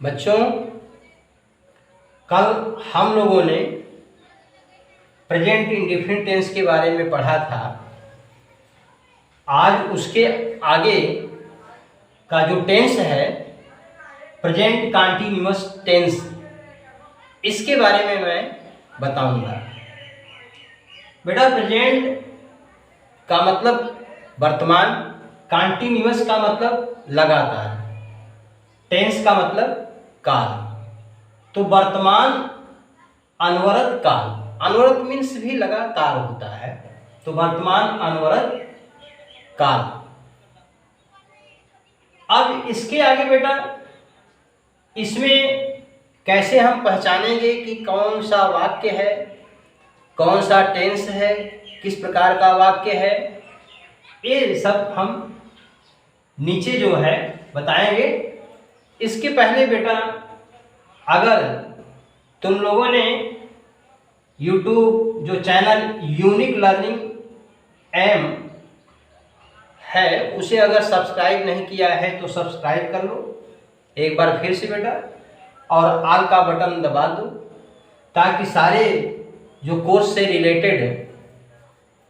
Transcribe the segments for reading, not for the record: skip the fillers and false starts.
बच्चों, कल हम लोगों ने प्रेजेंट इंडेफिनिट टेंस के बारे में पढ़ा था। आज उसके आगे का जो टेंस है प्रेजेंट कंटीन्यूअस टेंस, इसके बारे में मैं बताऊंगा। बेटा, प्रेजेंट का मतलब वर्तमान, कंटीन्यूअस का मतलब लगातार, टेंस का मतलब काल। तो वर्तमान अनवरत काल, अनवरत मीन्स भी लगातार होता है, तो वर्तमान अनवरत काल। अब इसके आगे बेटा, इसमें कैसे हम पहचानेंगे कि कौन सा वाक्य है, कौन सा टेंस है, किस प्रकार का वाक्य है, ये सब हम नीचे जो है बताएंगे। इसके पहले बेटा, अगर तुम लोगों ने YouTube जो चैनल यूनिक लर्निंग एम है उसे अगर सब्सक्राइब नहीं किया है तो सब्सक्राइब कर लो एक बार फिर से बेटा, और ऑल का बटन दबा दो, ताकि सारे जो कोर्स से रिलेटेड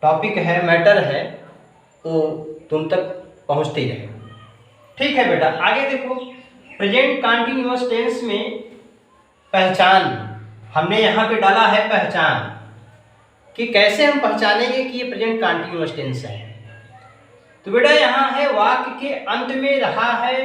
टॉपिक है, मैटर है, वो तुम तक पहुंचती रहे। ठीक है बेटा, आगे देखो। प्रेजेंट कंटीन्यूअस टेंस में पहचान, हमने यहाँ पे डाला है पहचान, कि कैसे हम पहचानेंगे कि ये प्रेजेंट कंटीन्यूअस टेंस है। तो बेटा यहाँ है वाक्य के अंत में रहा है,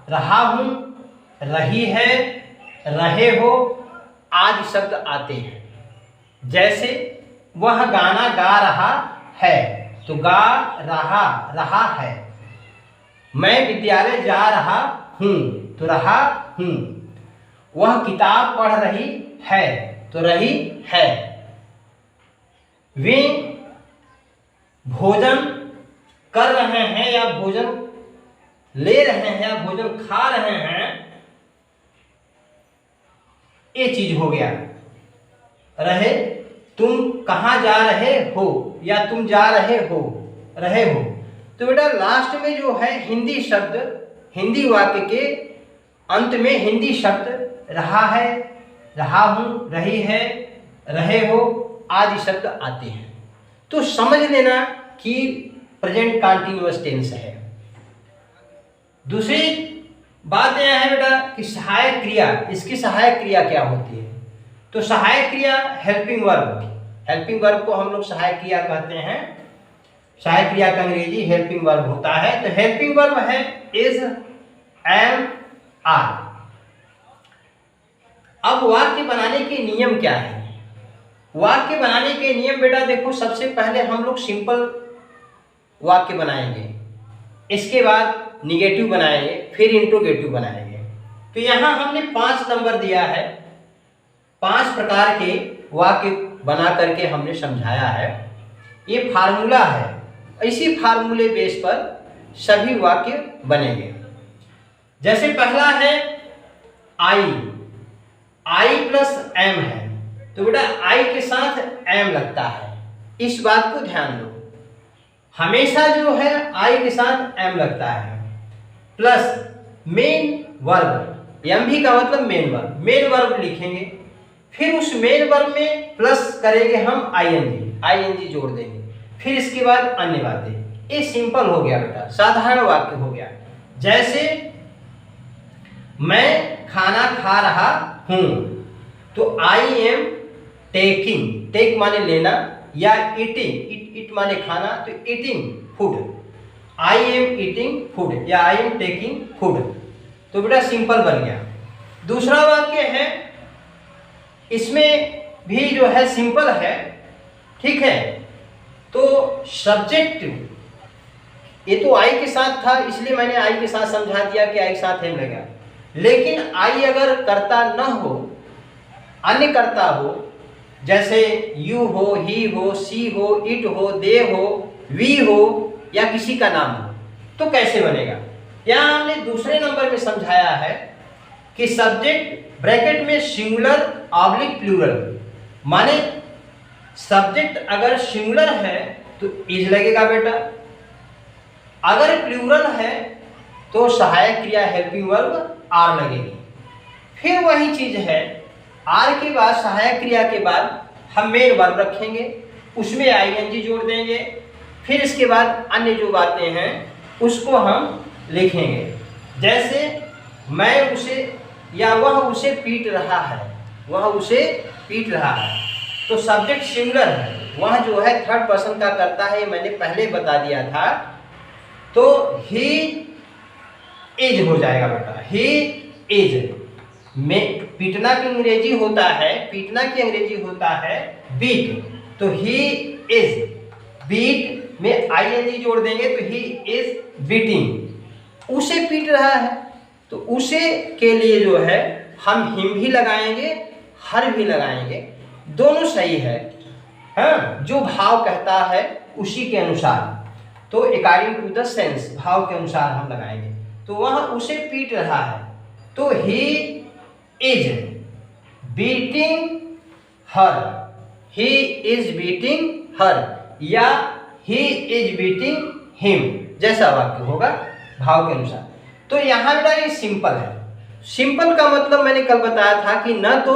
रहा हूं, रही है, रहे हो आदि शब्द आते हैं। जैसे वह गाना गा रहा है, तो गा रहा है। मैं विद्यालय जा रहा हूं, तो रहा हूं। वह किताब पढ़ रही है, तो रही है। वे भोजन कर रहे हैं या भोजन ले रहे हैं या भोजन खा रहे हैं, ये चीज हो गया। रहे, तुम कहाँ जा रहे हो या तुम जा रहे हो, रहे हो। तो बेटा लास्ट में जो है हिंदी शब्द, हिंदी वाक्य के अंत में हिंदी शब्द रहा है, रहा हूं, रही है, रहे हो आदि शब्द आते हैं। तो समझ लेना कि प्रेजेंट कंटीन्यूअस टेंस है। दूसरी बात यह है बेटा कि सहायक क्रिया, इसकी सहायक क्रिया क्या होती है। तो सहायक क्रिया हेल्पिंग वर्ब, हेल्पिंग वर्ब को हम लोग सहायक क्रिया कहते हैं। सहायक क्रिया का अंग्रेजी हेल्पिंग वर्ब होता है। तो हेल्पिंग वर्ब है इज, एम, आर। अब वाक्य बनाने के नियम क्या है। वाक्य बनाने के नियम बेटा देखो, सबसे पहले हम लोग सिंपल वाक्य बनाएंगे, इसके बाद निगेटिव बनाएंगे, फिर इंट्रोगेटिव बनाएंगे। तो यहाँ हमने 5 नंबर दिया है, 5 प्रकार के वाक्य बना करके हमने समझाया है। ये फार्मूला है, इसी फार्मूले बेस पर सभी वाक्य बनेंगे। जैसे पहला है आई प्लस एम है, तो बेटा आई के साथ एम लगता है, इस बात को ध्यान दो। हमेशा जो है आई के साथ एम लगता है। प्लस मेन वर्ब, एम भी का मतलब मेन वर्ब, मेन वर्ब लिखेंगे, फिर उस मेन वर्ब में प्लस करेंगे हम आईएनजी जोड़ देंगे, फिर इसके बाद अन्य बातें। ये सिंपल हो गया बेटा, साधारण वाक्य हो गया। जैसे मैं खाना खा रहा हूं, तो आई एम टेकिंग, टेक माने लेना, या ईटिंग, इट माने खाना, तो eating food, I am eating food या आई एम टेकिंग फूड। तो बेटा सिंपल बन गया। दूसरा वाक्य है, इसमें भी जो है सिंपल है, ठीक है। तो सब्जेक्ट, ये तो आई के साथ था इसलिए मैंने आई के साथ समझा दिया कि आई के साथ एम लगा। लेकिन आई अगर करता न हो, अन्य करता हो, जैसे यू हो, ही हो, सी हो, इट हो, दे हो, वी हो, या किसी का नाम हो, तो कैसे बनेगा। यहाँ हमने दूसरे नंबर में समझाया है कि सब्जेक्ट ब्रैकेट में सिंगुलर ऑब्लिक प्लूरल, माने सब्जेक्ट अगर सिंगुलर है तो इज लगेगा बेटा, अगर प्लूरल है तो सहायक क्रिया हेल्पिंग वर्ब आर लगेगी। फिर वही चीज है, आर के बाद सहायक क्रिया के बाद हम मेन वर्ब रखेंगे, उसमें आईएनजी जोड़ देंगे। फिर इसके बाद अन्य जो बातें हैं उसको हम लिखेंगे, जैसे मैं उसे या वह उसे पीट रहा है, वह उसे पीट रहा है। तो सब्जेक्ट सिंगुलर है, वह जो है थर्ड पर्सन का करता है, मैंने पहले बता दिया था। तो ही इज हो जाएगा बेटा, ही इज। में पीटना की अंग्रेजी होता है, पीटना की अंग्रेजी होता है बीट। तो ही इज, बीट में आईएनजी जोड़ देंगे तो ही इज बीटिंग। उसे पीट रहा है तो उसे के लिए जो है हम हिम भी लगाएंगे, हर भी लगाएंगे, दोनों सही है। हाँ, जो भाव कहता है उसी के अनुसार, तो अकॉर्डिंग टू द सेंस, भाव के अनुसार हम लगाएंगे। तो वह उसे पीट रहा है, तो he is beating her, he is beating her, या ही इज बीटिंग हिम, जैसा वाक्य होगा भाव के अनुसार। तो यहाँ बेटा ये सिंपल है। सिंपल का मतलब मैंने कल बताया था कि न तो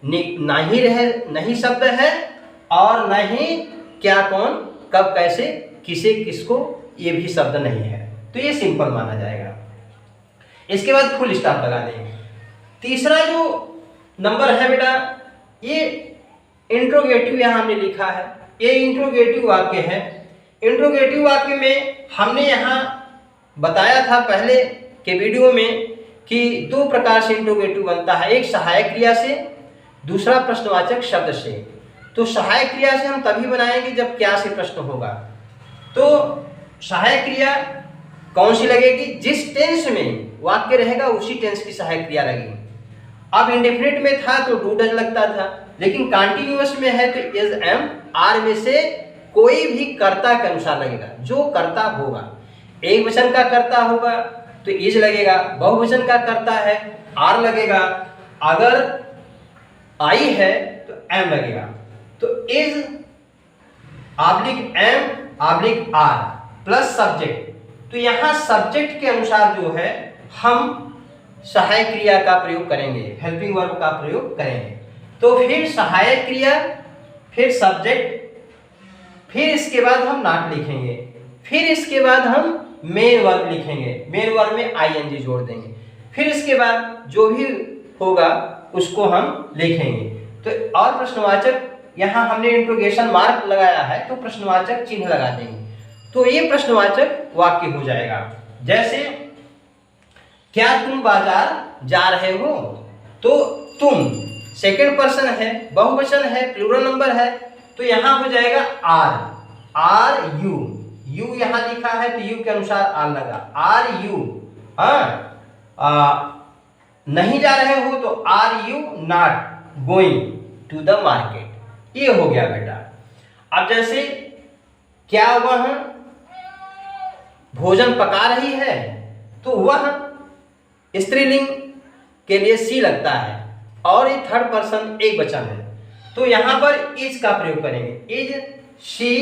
नहीं रहे, नहीं शब्द है, और न ही क्या, कौन, कब, कैसे, किसे, किसको, ये भी शब्द नहीं है, तो ये सिंपल माना जाएगा। इसके बाद फुल स्टॉप लगा देंगे। तीसरा जो नंबर है बेटा, ये इंट्रोगेटिव यहाँ हमने लिखा है, ये इंट्रोगेटिव वाक्य है। इंट्रोगेटिव वाक्य में हमने यहाँ बताया था पहले के वीडियो में कि दो प्रकार से इंट्रोगेटिव बनता है, एक सहायक क्रिया से, दूसरा प्रश्नवाचक शब्द से। तो सहायक क्रिया से हम तभी बनाएंगे जब क्या से प्रश्न होगा। तो सहायक क्रिया कौन सी लगेगी? जिस टेंस में वाक्य रहेगा उसी टेंस की सहायक क्रिया लगेगी। अब इंडेफिनिट में था तो डू डज लगता था, लेकिन कॉन्टिन्यूअस में है तो इज एम आर में से कोई भी कर्ता के अनुसार लगेगा, जो कर्ता होगा। एक वचन का कर्ता होगा तो इज लगेगा, बहुवचन का कर्ता है आर लगेगा, अगर आई है तो एम लगेगा। तो is oblique am oblique are plus subject. तो यहाँ सब्जेक्ट के अनुसार जो है हम सहायक क्रिया का प्रयोग करेंगे, हेल्पिंग वर्ब का प्रयोग करेंगे। तो फिर सहायक क्रिया, फिर सब्जेक्ट, फिर इसके बाद हम नॉट लिखेंगे, फिर इसके बाद हम मेन वर्ब लिखेंगे, मेन वर्ब में आईएनजी जोड़ देंगे, फिर इसके बाद जो भी होगा उसको हम लिखेंगे। तो और प्रश्नवाचक, यहाँ हमने इंट्रोगेशन मार्क लगाया है तो प्रश्नवाचक चिन्ह लगा देंगे, तो ये प्रश्नवाचक वाक्य हो जाएगा। जैसे क्या तुम बाजार जा रहे हो? तो तुम सेकंड पर्सन है, बहुवचन है, प्लूरल नंबर है, तो यहाँ हो जाएगा आर, आर यू, यू यहाँ लिखा है तो यू के अनुसार आर लगा, आर यू। नहीं जा रहे हो तो are you not going to the market, ये हो गया बेटा। अब जैसे क्या वह भोजन पका रही है, तो वह स्त्रीलिंग के लिए सी लगता है और ये थर्ड पर्सन एक वचन है, तो यहाँ पर इज का प्रयोग करेंगे, इज शी।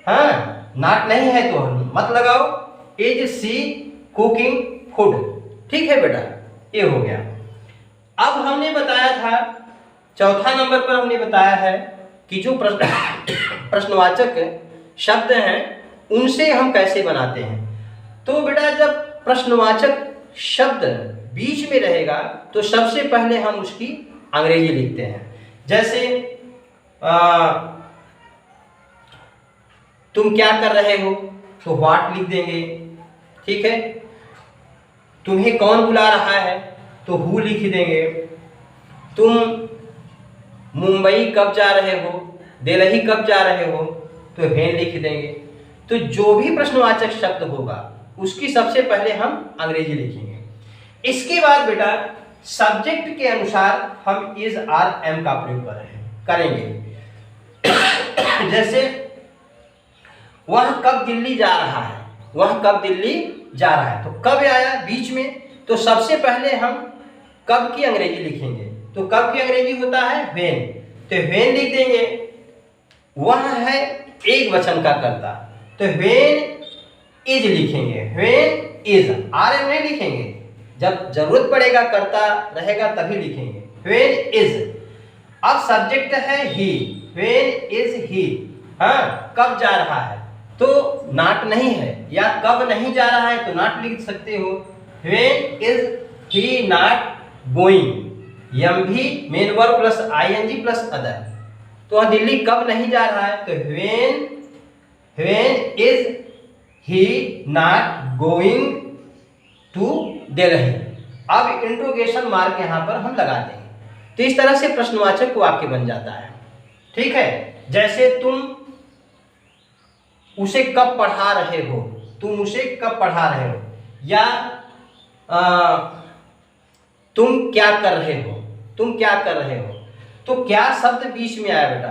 हाँ, नॉट नहीं है तो मत लगाओ, इज सी कुकिंग फूड, ठीक है बेटा, ये हो गया। अब हमने बताया था, चौथा नंबर पर हमने बताया है कि जो प्रश्नवाचक शब्द हैं उनसे हम कैसे बनाते हैं। तो बेटा जब प्रश्नवाचक शब्द बीच में रहेगा तो सबसे पहले हम उसकी अंग्रेजी लिखते हैं। जैसे तुम क्या कर रहे हो तो व्हाट लिख देंगे, ठीक है। तुम्हें कौन बुला रहा है तो हु लिख देंगे। तुम मुंबई कब जा रहे हो, दिल्ली कब जा रहे हो तो व्हेन लिख देंगे। तो जो भी प्रश्नवाचक शब्द होगा उसकी सबसे पहले हम अंग्रेजी लिखेंगे। इसके बाद बेटा सब्जेक्ट के अनुसार हम इज आर एम का प्रयोग करेंगे। जैसे वह कब दिल्ली जा रहा है, वह कब दिल्ली जा रहा है, तो कब आया बीच में, तो सबसे पहले हम कब की अंग्रेजी लिखेंगे। तो कब की अंग्रेजी होता है व्हेन, तो व्हेन लिख देंगे। वह है एक वचन का कर्ता, तो व्हेन इज लिखेंगे, व्हेन इज, आर एम नहीं लिखेंगे, जब जरूरत पड़ेगा करता रहेगा तभी लिखेंगे, व्हेन इज। अब सब्जेक्ट है ही, व्हेन इज ही, हाँ कब जा रहा है तो नॉट नहीं है, या कब नहीं जा रहा है तो नॉट लिख सकते हो, when is he not going, am भी main verb plus ING plus other. तो दिल्ली कब नहीं जा रहा है तो when is he not going to Delhi. अब इंट्रोगेशन मार्क यहां पर हम लगा देंगे, तो इस तरह से प्रश्नवाचक वाक्य बन जाता है। ठीक है, जैसे तुम उसे कब पढ़ा रहे हो, तुम उसे कब पढ़ा रहे हो, या तुम क्या कर रहे हो, तुम क्या कर रहे हो। तो क्या शब्द बीच में आया बेटा,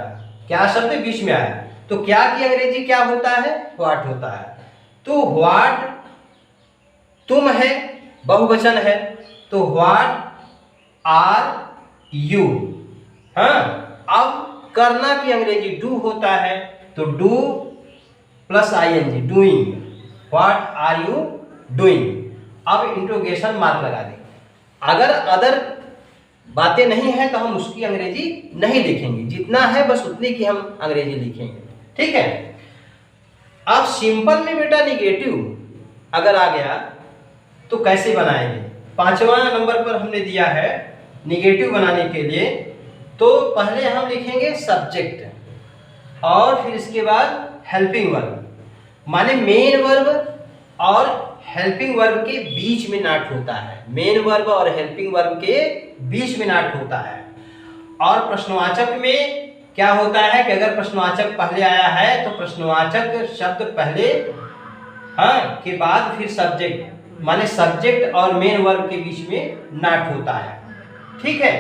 क्या शब्द बीच में आया, तो क्या की अंग्रेजी क्या होता है, व्हाट होता है। तो व्हाट तुम है, बहुवचन है, तो व्हाट आर यू। हाँ, अब करना की अंग्रेजी डू होता है, तो do plus ING, doing, what are you doing. अब इंट्रोगेशन मार्क लगा देंगे। अगर अदर बातें नहीं है तो हम उसकी अंग्रेजी नहीं लिखेंगे, जितना है बस उतनी की हम अंग्रेजी लिखेंगे। ठीक है, अब सिंपल में बेटा निगेटिव अगर आ गया तो कैसे बनाएंगे। 5वां नंबर पर हमने दिया है निगेटिव बनाने के लिए, तो पहले हम लिखेंगे सब्जेक्ट और फिर इसके बाद हेल्पिंग वर्ब, माने मेन वर्ब और हेल्पिंग वर्ब के बीच में नॉट होता है, मेन वर्ब और हेल्पिंग वर्ब के बीच में नॉट होता है। और प्रश्नवाचक में क्या होता है कि अगर प्रश्नवाचक पहले आया है तो प्रश्नवाचक शब्द पहले, हाँ के बाद फिर सब्जेक्ट, माने सब्जेक्ट और मेन वर्ब के बीच में नॉट होता है। ठीक है,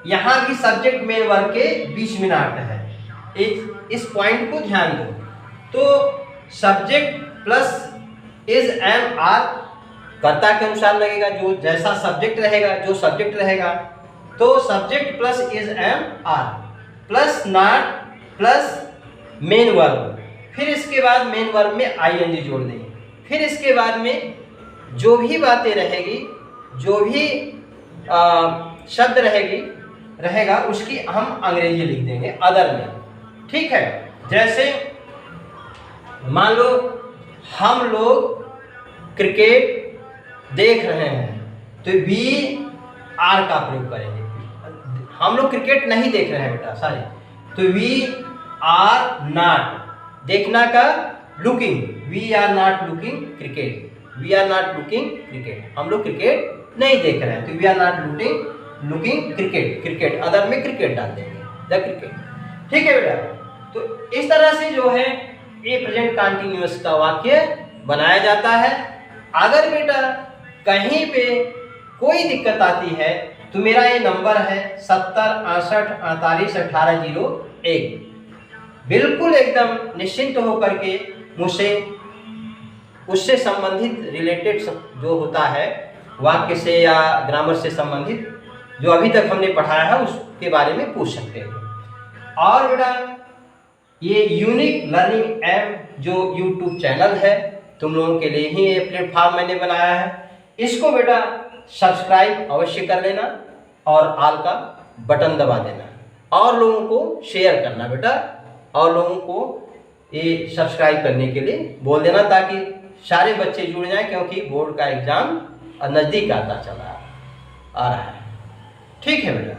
यहां भी सब्जेक्ट मेन वर्ब के बीच में नॉट है, इस पॉइंट को ध्यान दो। तो subject plus is am are कर्ता के अनुसार लगेगा, जो जैसा सब्जेक्ट रहेगा, जो सब्जेक्ट रहेगा, तो subject plus is am are plus not plus main verb, फिर इसके बाद मेन वर्ब में आईएनजी जोड़ देंगे, फिर इसके बाद में जो भी बातें रहेगी, जो भी शब्द रहेगा उसकी हम अंग्रेजी लिख देंगे अदर में। ठीक है, जैसे मान लो हम लोग क्रिकेट देख रहे हैं तो वी आर का प्रयोग करेंगे। हम लोग क्रिकेट नहीं देख रहे हैं बेटा, सॉरी, तो वी आर नॉट, देखना का looking, we are not looking cricket, we are not looking cricket, हम लोग क्रिकेट नहीं देख रहे हैं, तो we are not looking cricket, cricket other में क्रिकेट डाल देंगे, द क्रिकेट। ठीक है बेटा, तो इस तरह से जो है ये प्रेजेंट कंटिन्यूअस का वाक्य बनाया जाता है। अगर बेटा कहीं पे कोई दिक्कत आती है तो मेरा ये नंबर है 70 68 48 1801, बिल्कुल एकदम निश्चिंत होकर के मुझसे उससे संबंधित रिलेटेड जो होता है वाक्य से या ग्रामर से संबंधित जो अभी तक हमने पढ़ाया है उसके बारे में पूछ सकते हैं। और बेटा ये यूनिक लर्निंग ऐप जो यूट्यूब चैनल है तुम लोगों के लिए ही ये प्लेटफॉर्म मैंने बनाया है, इसको बेटा सब्सक्राइब अवश्य कर लेना और ऑल का बटन दबा देना और लोगों को शेयर करना बेटा, और लोगों को ये सब्सक्राइब करने के लिए बोल देना ताकि सारे बच्चे जुड़ जाएं, क्योंकि बोर्ड का एग्ज़ाम नज़दीक आता चला आ रहा है। ठीक है बेटा।